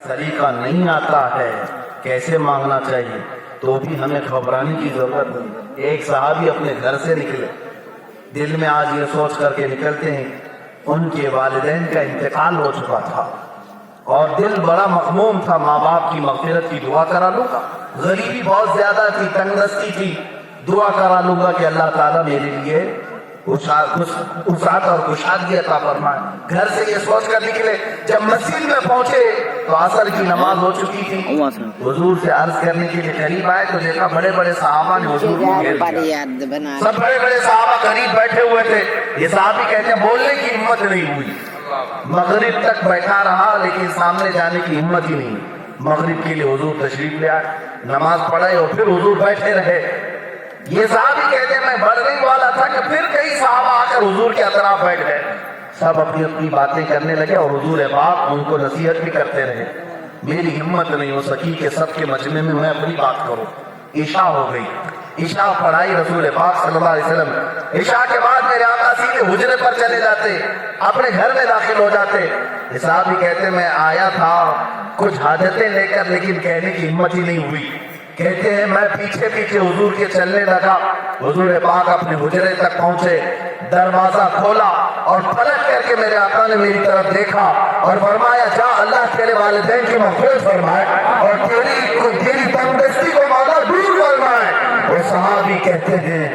طریقہ نہیں آتا ہے کیسے مانگنا چاہیے تو بھی ہمیں گھبرانے کی ضرورت نہیں۔ ایک صحابی اپنے گھر سے نکلے، دل میں آج یہ سوچ کر کے نکلتے ہیں ان کے والدین کا انتقال ہو چکا تھا اور دل بڑا مغموم تھا، ماں باپ کی مغفرت کی دعا کرا لوں گا، غریبی بہت زیادہ تھی، تنگ دستی تھی، دعا کرا لوں گا کہ اللہ تعالیٰ میرے لیے وسعت اور کشادگی عطا فرمائے۔ گھر سے یہ سوچ کر نکلے، جب مسجد میں پہنچے تو عصر کی نماز ہو چکی تھی۔ حضور سے عرض کرنے کے لیے قریب آئے تو دیکھا بڑے بڑے صحابہ نے حضور کو گھیر لیا، سب بڑے بڑے صحابہ قریب بیٹھے ہوئے تھے۔ یہ صحابی کہتے ہیں بولنے کی ہمت نہیں ہوئی، مغرب تک بیٹھا رہا لیکن سامنے جانے کی ہمت ہی نہیں۔ مغرب کے لیے حضور تشریف لے آئے، نماز پڑھائے اور پھر حضور بیٹھے رہے۔ یہ صحابی کہتے ہیں میں بڑھنے والا تھا کہ پھر کئی صحابہ آ کر حضور کے اطراف بیٹھ گئے، سب اپنی اپنی باتیں کرنے لگے اور حضور پاک ان کو نصیحت بھی کرتے رہے۔ میری ہمت نہیں ہو سکی کہ سب کے مجمع میں میں اپنی بات کروں۔ عشاء ہو گئی، عشاء پڑھائی رسول پاک صلی اللہ علیہ وسلم۔ عشاء کے بعد میرے آقا سیدھے حجرے پر چلے جاتے، اپنے گھر میں داخل ہو جاتے۔ یہ صحابی کہتے میں آیا تھا کچھ حاجتیں لے کر لیکن کہنے کی ہمت ہی نہیں ہوئی۔ کہتے ہیں میں پیچھے پیچھے حضور کے چلنے لگا، حضور پاک اپنے حجرے تک پہنچے، دروازہ کھولا اور پلٹ کر کے میرے آقا نے میری طرف دیکھا اور فرمایا جا اللہ تیرے والدین کی مغفرت فرمائے اور تیری تندرستی کو مولا دور فرمائے۔ وہ صحابی کہتے ہیں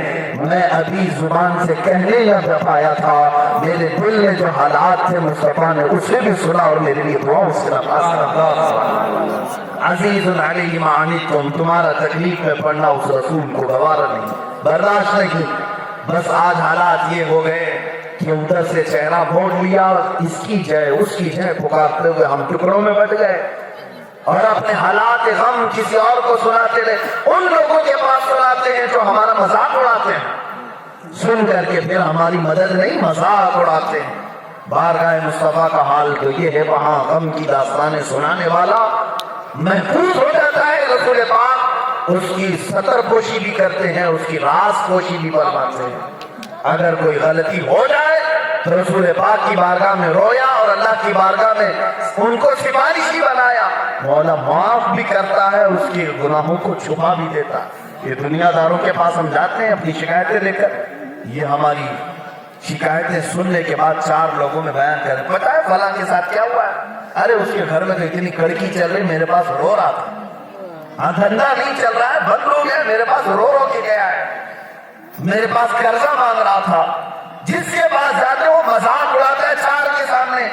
میں ابھی زبان سے کہنے نہ پایا تھا، میرے دل میں جو حالات تھے مصطفیٰ نے اسے بھی سنا اور میرے لیے دعا اس کے نفاذ۔ عزیز علیہ ما عنتم، تمہارا تکلیف میں پڑنا اس رسول کو گوارا نہیں، برداشت نہیں۔ بس آج حالات یہ ہو گئے کہ ادھر سے چہرہ موڑ لیا، اس کی جے اس کی جے پکارتے ہوئے ہم ٹکڑوں میں بٹ گئے اور اپنے حالات غم کسی اور کو سناتے رہے، ان لوگوں کے پاس سناتے ہیں جو ہمارا مذاق اڑاتے ہیں، سن کر کے پھر ہماری مدد نہیں مذاق اڑاتے ہیں۔ بارگاہ مصطفیٰ کا حال تو یہ ہے وہاں غم کی داستانیں سنانے والا محفوظ ہو جاتا ہے، رسول پاک اس کی ستر پوشی بھی کرتے ہیں، اس کی راز پوشی بھی فرماتے ہیں۔ اگر کوئی غلطی ہو جائے تو رسول پاک کی بارگاہ میں رویا اور اللہ کی بارگاہ میں ان کو سفارشی بنایا، مولا معاف بھی کرتا ہے، اس کے گناہوں کو چھپا بھی دیتا ہے۔ یہ دنیا داروں کے پاس ہم جاتے ہیں اپنی شکایتیں لے کر، یہ ہماری شکایتیں سننے کے بعد چار لوگوں میں بیان کریں، پتہ ہے فلاں کے ساتھ کیا ہوا ہے؟ ارے اس کے گھر میں تو اتنی کڑکی چل رہی، میرے پاس رو رہا تھا، ہاں دھندا نہیں چل رہا ہے، بند ہو گیا، میرے پاس رو رو کے گیا ہے، میرے پاس قرضہ مانگ رہا تھا۔ جس کے پاس جاتے وہ مذاق اڑاتا ہے چار کے سامنے،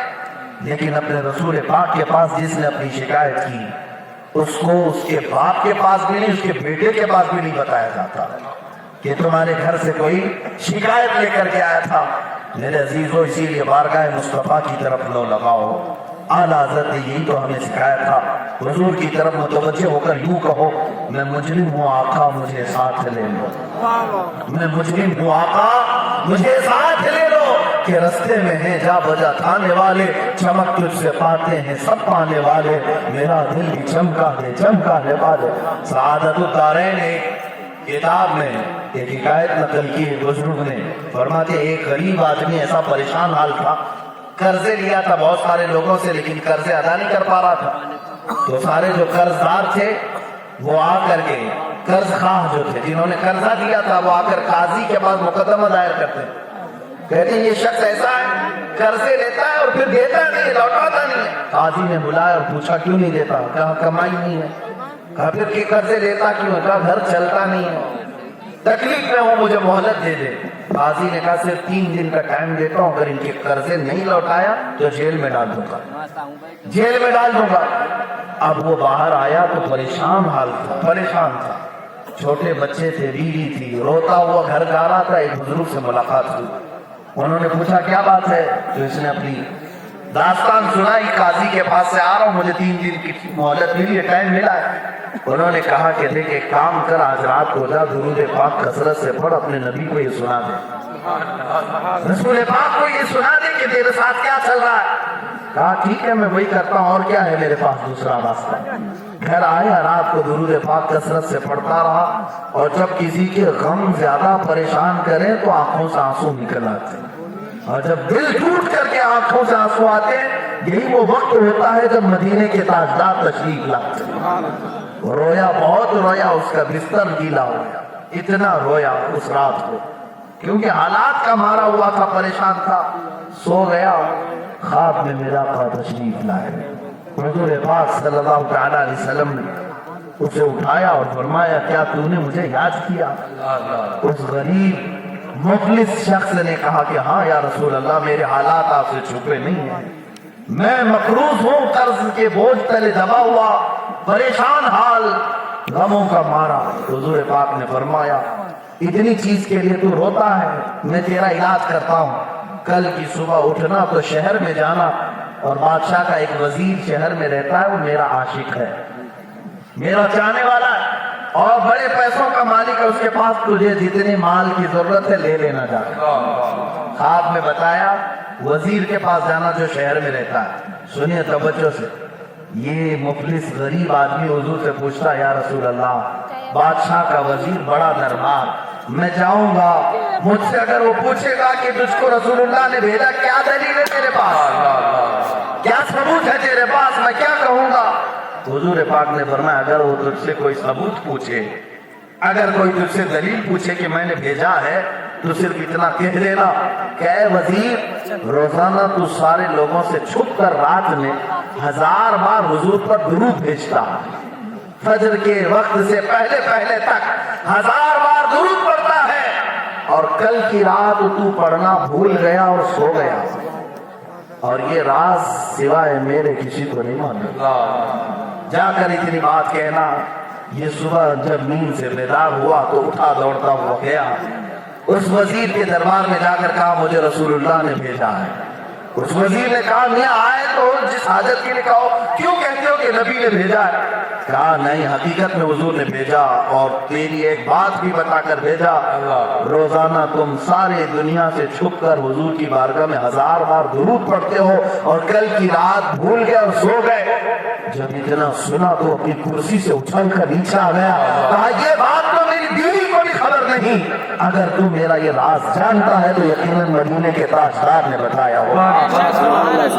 لیکن اپنے رسول پاک کے پاس جس نے اپنی شکایت کی اس کو اس کے باپ کے پاس بھی نہیں، اس کے بیٹے کے پاس بھی نہیں بتایا جاتا کہ تمہارے گھر سے کوئی شکایت لے کر کے آیا تھا۔ میرے عزیزو اسی لیے بارگاہ مصطفیٰ کی طرف لو لگاؤ۔ اعلیٰ حضرت نے یہی تو ہمیں سکھایا تھا، حضور کی طرف متوجہ ہو کر یوں کہو میں مجرم ہوں آقا مجھے ساتھ لے لو، میں مجرم ہوں آقا مجھے ساتھ لے لو، کہ رستے میں ہیں جا بجا تھانے والے، چمک تجھ سے پاتے ہیں سب پانے والے، میرا دل بھی چمکا دے چمکانے والے۔ سعادت الدارین کتاب میں ایک حکایت نقل کی بزرگ نے، فرماتے ایک غریب آدمی ایسا پریشان حال تھا، قرضے لیا تھا بہت سارے لوگوں سے لیکن قرضے ادا نہیں کر پا رہا تھا، تو سارے جو قرض دار تھے وہ آ کر کے قرض خواہ جو تھے جنہوں نے قرضہ دیا تھا وہ آ کر قاضی کے پاس مقدمہ دائر کرتے، کہتے ہیں یہ شخص ایسا ہے قرضے لیتا ہے اور پھر دیتا نہیں، لوٹاتا نہیں ہے۔ قاضی نے بلایا اور پوچھا کیوں نہیں دیتا؟ کہا کمائی نہیں ہے۔ کہا پھر کہ قرضے لیتا کیوں ہے؟ کہا گھر چلتا نہیں ہے، تکلیف میں ہوں مجھے مہلت دے دے۔ قاضی نے کہا صرف 3 دن کا ٹائم دیتا ہوں، اگر ان کے قرضے نہیں لوٹایا تو جیل میں ڈال دوں گا، جیل میں ڈال دوں گا۔ اب وہ باہر آیا تو پریشان حال تھا، پریشان تھا، چھوٹے بچے تھے، بیوی تھی، روتا ہوا گھر جا رہا تھا۔ ایک بزرگ سے ملاقات ہوئی، انہوں نے پوچھا کیا بات ہے؟ تو اس نے اپنی داستان سنائی، قاضی کے پاس سے آ رہا ہوں مجھے 3 دن کی مہلت ملی ہے، ٹائم ملا ہے۔ انہوں نے کہا کہ دیکھ ایک کام کر آج رات کو جا درود پاک کثرت سے پڑھ، اپنے نبی کو یہ سنا دے، رسول پاک کو یہ سنا دے کہ تیرے ساتھ کیا چل رہا ہے۔ کہا ٹھیک ہے میں وہی کرتا ہوں، اور کیا ہے میرے پاس دوسرا راستہ۔ گھر آیا، رات کو درود پاک کثرت سے پڑھتا رہا، اور جب کسی کے غم زیادہ پریشان کریں تو آنکھوں سے آنسو نکل آتے، اور جب دل ٹوٹ کر کے آنکھوں سے آنسو آتے یہی وہ وقت ہوتا ہے جب مدینے کے تاجدار تشریف لاتے ہیں۔ رویا، بہت رویا، اس کا بستر گیلا ہو گیا، اتنا رویا اس رات کو، کیونکہ حالات کا مارا ہوا تھا، پریشان تھا۔ سو گیا، خواب میں میرا آقا تشریف لائے، حضور پاک صلی اللہ تعالی علیہ وسلم نے اسے اٹھایا اور فرمایا کیا تو نے مجھے یاد کیا؟ اس غریب مفلس شخص نے کہا کہ ہاں یا رسول اللہ، میرے حالات آپ سے چھپے نہیں ہیں، میں مقروض ہوں، قرض کے بوجھ تلے دبا ہوا، پریشان حال، غموں کا مارا۔ حضور پاک نے فرمایا اتنی چیز کے لیے تو روتا ہے، میں تیرا علاج کرتا ہوں، کل کی صبح اٹھنا تو شہر میں جانا، اور بادشاہ کا ایک وزیر شہر میں رہتا ہے، وہ میرا عاشق ہے، میرا چاہنے والا ہے، اور بڑے پیسوں کا مالک ہے، اس کے پاس تجھے جتنے مال کی ضرورت ہے لے لینا جا کے۔ خواب میں بتایا وزیر کے پاس جانا جو شہر میں رہتا ہے۔ سنیے توجہ سے، یہ مفلس غریب آدمی حضور سے پوچھتا یا رسول اللہ، بادشاہ کا وزیر، بڑا دربار، میں جاؤں گا، مجھ سے اگر وہ پوچھے گا کہ تجھ کو رسول اللہ نے بھیجا، کیا دلیل ہے تیرے پاس، کیا ثبوت ہے تیرے پاس، میں کیا کہوں گا؟ حضور پاک نے فرمایا اگر وہ تجھ سے کوئی ثبوت پوچھے، اگر کوئی تجھ سے دلیل پوچھے کہ میں نے بھیجا ہے، تو صرف اتنا کہہ دینا کہ اے وزیر، روزانہ تو سارے لوگوں سے چھپ کر رات میں 1000 بار حضور پر درود بھیجتا، فجر کے وقت سے پہلے پہلے تک 1000 بار درود پڑھتا ہے، اور کل کی رات تو پڑھنا بھول گیا اور سو گیا، اور یہ راز سوائے میرے کسی کو نہیں معلوم، جا کر اتنی بات کہنا۔ یہ صبح جب نیند سے بیدار ہوا تو اٹھا دوڑتا ہوا گیا، اس وزیر کے دربار میں جا کر کہا مجھے رسول اللہ نے بھیجا ہے۔ اس وزیر نے کہا میاں آئے تو جس حاجت کے لیے کہو، کیوں کہتے ہو کہ نبی نے بھیجا ہے؟ کہا نہیں، حقیقت میں حضور نے بھیجا، اور تیری ایک بات بھی بتا کر بھیجا، روزانہ تم سارے دنیا سے چھپ کر حضور کی بارگاہ میں 1000 بار درود پڑھتے ہو، اور کل کی رات بھول گئے اور سو گئے۔ جب اتنا سنا تو اپنی کرسی سے اچھل کر نیچے آ گیا، کہا یہ بات تو میری بیوی کو بھی خبر نہیں، اگر تو میرا یہ راز جانتا ہے تو یقیناً مدینے کے تاجدار نے بتایا ہوگا۔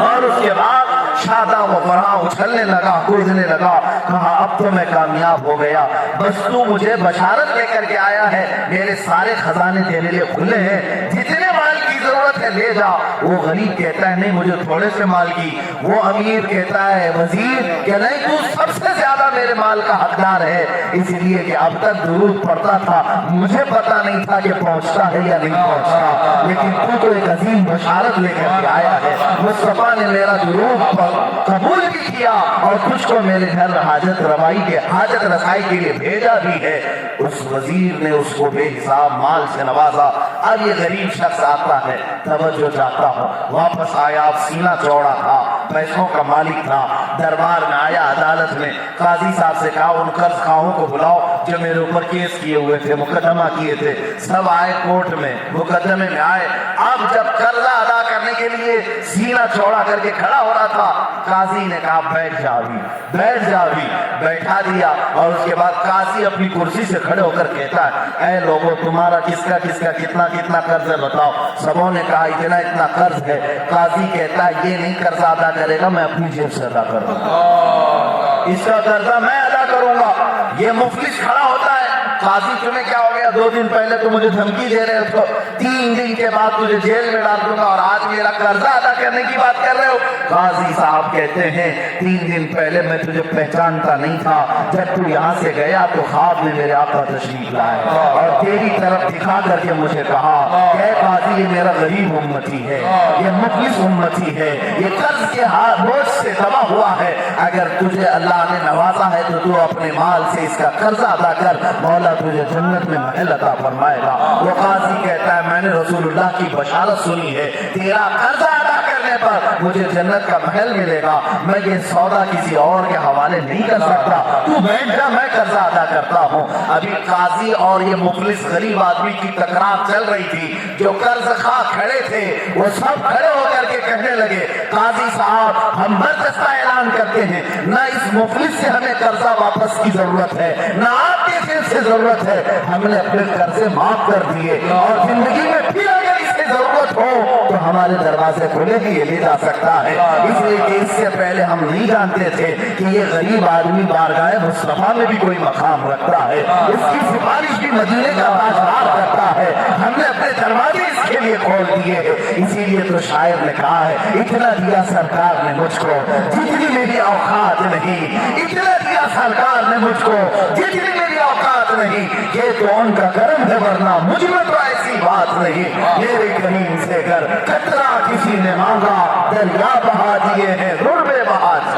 اور اس کے بعد شاداب و فرحاں اچھلنے لگا، کودنے لگا، کہا اب تو میں کامیاب ہو گیا، بس تو مجھے بشارت لے کر کے آیا ہے، میرے سارے خزانے تیرے لیے کھلے ہیں، جتنے مال کی ضرورت ہے لے جا۔ وہ غریب کہتا ہے نہیں مجھے تھوڑے سے مال کی، وہ امیر کہتا ہے وزیر کہ نہیں تو سب سے زیادہ میرے مال کا حقدار ہے، اس لیے کہ اب تک درود پڑھتا تھا، مجھے پتا نہیں تھا کہ پہنچتا ہے یا نہیں پہنچتا، لیکن تو ایک عظیم بشارت لے کر کے آیا ہے، مصطفیٰ نے میرا درود قبول بھی کیا اور تجھ کو میرے گھر حاجت رسائی کے لیے بھیجا بھی ہے۔ اس وزیر نے اس کو بے حساب مال سے نوازا۔ اب یہ غریب شخص آتا ہے، توجہ چاہتا ہوں، واپس آیا، سینہ چوڑا تھا، پیسوں کا مالک تھا، دربار میں آیا، عدالت میں قاضی صاحب سے کہا ان قرض خواہوں کو بلاؤ جو میرے اوپر کیس کیے ہوئے تھے، مقدمہ کیے تھے، سب آئے کورٹ میں، مقدمے میں آئے۔ اب جب قرضہ ادا کرنے کے لیے سینہ چوڑا کر کے کھڑا ہو رہا تھا، قاضی نے کہا بیٹھ جا بھی، بیٹھ جا بھی، بیٹھا دیا، اور اس کے بعد قاضی اپنی کرسی سے کھڑے ہو کر کہتا ہے اے لوگوں تمہارا کس کا کتنا قرض ہے بتاؤ۔ سبوں نے کہا اتنا قرض ہے۔ قاضی کہتا ہے یہ نہیں قرضہ ادا کرے گا، میں اپنی جیب سے ادا کروں گا، اس کا قرضہ میں ادا کروں گا۔ یہ مفلس کھڑا ہوتا ہے، قاضی تمہیں کیا ہو گیا، 2 دن پہلے تو مجھے دھمکی دے رہے ہو، 3 دن کے بعد تجھے جیل میں ڈال دوں گا، اور آج میرا قرضہ ادا کرنے کی بات کر رہے ہو۔ قاضی صاحب کہتے ہیں 3 دن پہلے میں تجھے پہچانتا نہیں تھا، جب تو یہاں سے گیا تو خواب میں میرے آقا تشریف لائے اور تیری طرف دکھا کر کے مجھے کہا کہ قاضی یہ میرا غریب امتی ہے، یہ مفلس امتی ہے، یہ قرض کے بوجھ سے دبا ہوا ہے، اگر تجھے اللہ نے نوازا ہے تو تو اپنے مال سے اس کا قرضہ ادا کر، مولا تجھے جنت میں محل عطا فرمائے گا۔ وہ قاضی کہتا ہے میں نے رسول اللہ کی بشارت سنی ہے، تیرا قرضہ ادا کرنے پر مجھے جنت کا محل ملے گا، میں یہ سودا کسی اور کے حوالے نہیں کر سکتا، تو بیٹھ جا میں قرضہ ادا کرتا ہوں۔ ابھی قاضی اور یہ مفلس غریب آدمی کی تکرار چل رہی تھی، جو قرض خواہ کھڑے تھے وہ سب کھڑے ہو کر کے کہنے لگے قاضی صاحب ہم برجستہ اعلان کرتے ہیں، نہ اس مفلس سے ہمیں قرضہ واپس کی ضرورت ہے، نہ آپ کے سے ضرورت ہے، ہم نے اپنے قرضے معاف کر دیے، اور زندگی میں پھر اگر اس سے ضرورت ضرورت ہو تو ہمارے دروازے کھلے ہیں، یہ لے جا سکتا ہے۔ اس لیے کہ اس سے پہلے ہم نہیں جانتے تھے کہ یہ غریب آدمی بارگاہ مصطفیٰ میں بھی کوئی مقام رکھتا ہے، اس کی سفارش بھی مدینے کا تاجدار کرتا ہے۔ ہم نے اپنے دروازے اس کے لیے کھول دیے ہیں۔ اسی لیے تو شاعر نے کہا ہے اتنا دیا سرکار نے مجھ کو جتنی میری اوقات نہیں، اتنا دیا سرکار نے مجھ کو جتنی میری اوقات نہیں، یہ تو ان کا کرم ہے ورنہ مجھ میں تو ایسی بات نہیں۔ میرے کریم سے گر قطرہ کسی نے مانگا، دریا بہا دیے ہیں رڑبے بہا دیے۔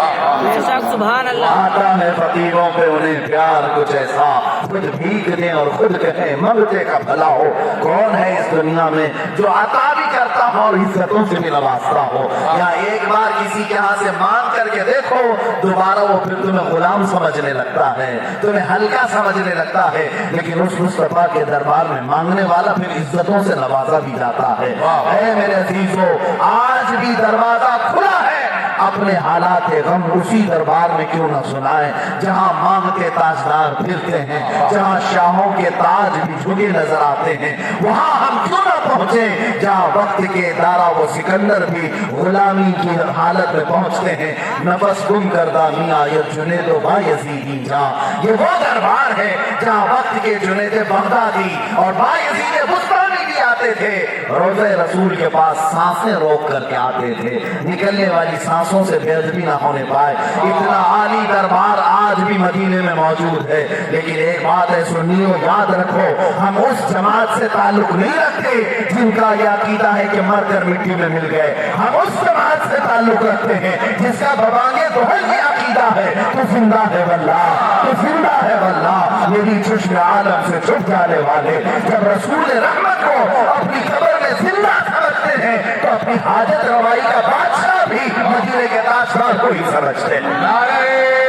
سبحان اللہ۔ آتا ہے فقیروں پہ انہیں پیار کچھ ایسا، خود بھیک دیں اور خود کہیں منگتے کا بھلا ہو۔ کون ہے اس دنیا میں جو عطا بھی کرتا ہو اور عزتوں سے بھی نوازتا ہو؟ یا ایک بار کسی کے ہاں سے مانگ کر کے دیکھو، دوبارہ وہ پھر تمہیں غلام سمجھنے لگتا ہے، تمہیں ہلکا سمجھنے لگتا ہے۔ لیکن اس مصطفیٰ کے دربار میں مانگنے والا پھر عزتوں سے نوازا بھی جاتا ہے۔ اے میرے عزیزو، آج بھی دروازہ کھلا ہے، اپنے حالات غم اسی دربار میں کیوں نہ سنائیں جہاں مانگتے تاجدار پھرتے ہیں، جہاں شاہوں کے تاج بھی جھکے نظر آتے ہیں۔ وہاں ہم کیوں نہ پہنچے جہاں وقت کے دارا و سکندر بھی غلامی کی حالت میں پہنچتے ہیں۔ نفس گم کردہ میاں جنید و بایزیدی جہاں، یہ وہ دربار ہے جہاں وقت کے جنید بغدادی اور بایزید بستانی بھی آتے تھے، روضہ رسول کے پاس سانسیں روک کر کے آتے تھے، نکلنے والی سانسوں سے بے ادبی نہ ہونے پائے۔ اتنا عالی دربار آج بھی مدینے میں موجود ہے۔ لیکن ایک بات ہے سنیو، یاد رکھو، ہم اس جماعت سے تعلق نہیں رکھتے جن کا یہ عقیدہ ہے کہ مر کر مٹی میں مل گئے۔ ہم اس جماعت سے تعلق رکھتے ہیں جس کا ببانگے دوہل یہ عقیدہ ہے تو زندہ ہے واللہ، تو زندہ ہے واللہ۔ میری چشم عالم سے چھپ جانے والے جب رسول رحمت کو اپنی قبر میں زندہ سمجھتے ہیں تو اپنی حاجت روائی کا بادشاہ بھی مدینے کے تاجدار کو ہی سمجھتے ہیں۔